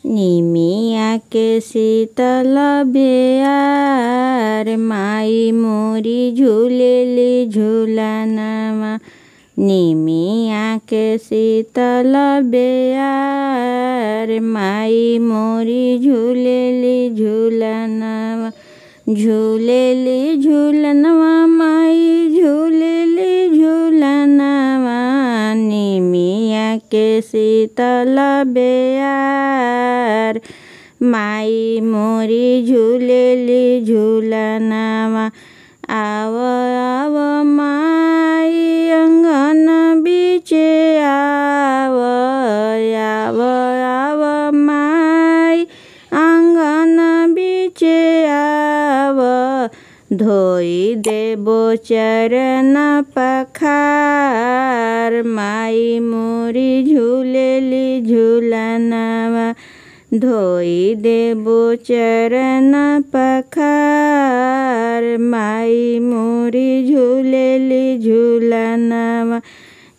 निमिया के शीतल बेयार माई मोरी झूलेली झूलनवा। निमिया के शीतल बेयार माई मोरी झूलेली झूलनवा। झूलेली झूलनवा माई झूलेली झूलनवा। निमिया के शीतल बेयार माई मोरी झूलेली झूलनवा। आव आव माई अंगन बीचे आव आव आव माई अंगन बीचे आव। धोई देबो चरण पखार माई मोरी झूलेली झूलनवा। धोई देबो चरण पखार माई मोरी झूलेली झूलनवा।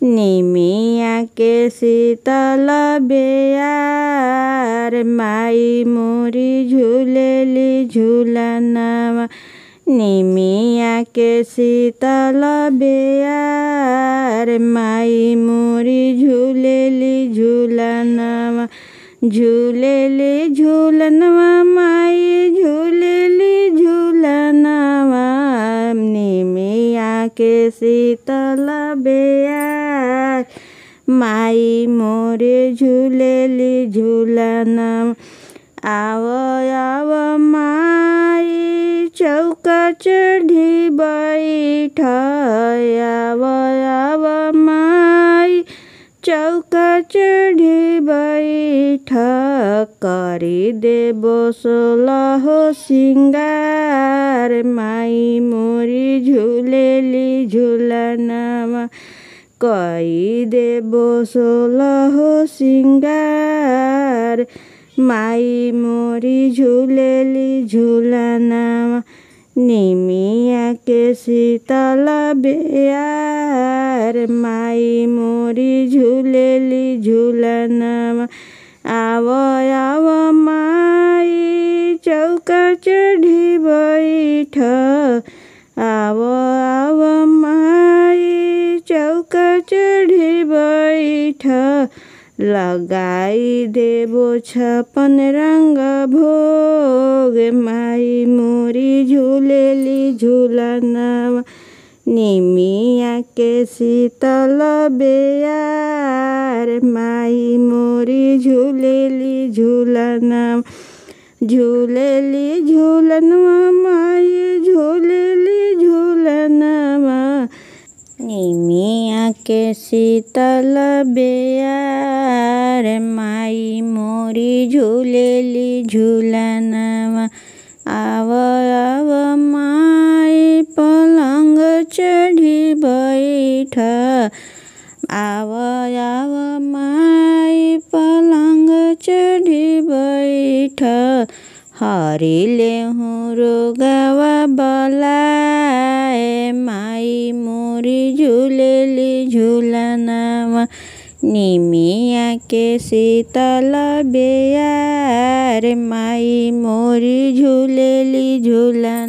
निमिया के शीतल बेयार माई मोरी झूलेली झूलनवा। निमिया के शीतल बेयार माई मोरी झूलेली झूलनवा। झूलेली झूलनवा माई झूलेली झूलनवा। निमिया के शीतल बेयार माई मोरी झूलेली झूलनवा। आव आव माई चौका चढ़ी बैठ आव आव माई चौका चढ़ी बैठ। करी देबो सोलह सिंगार माई मोरी झूलेली झूलनवा। कई देबो सोलह सिंगार माई मोरी झूलेली झूलनवा। निमिया के शीतल बेयार माई मोरी झूलेली झूलनवा। आव आव माई चौका चढ़ी बैठ आव आव माई चौका चढ़ी बैठ। लगाई देबो 56 रंग भोग माई मोरी झूलेली झूलनवा। निमिया के शीतल बेयार माई मोरी झूलेली झूलनवा। झूलेली झूलनवा माई झूलेली झूलनवा। निमिया के शीतल बेयार माई मोरी झूलेली झूलनवा। आव आव माई पलंग चढ़ी बैठ आव आव माई पलंग चढ़ी बैठ। हरि लेहु रोगवा बलाए माई मोरी झूलेली झूलनवा। निमिया के शीतल बेयार माई मोरी झूलेली झूलनवा।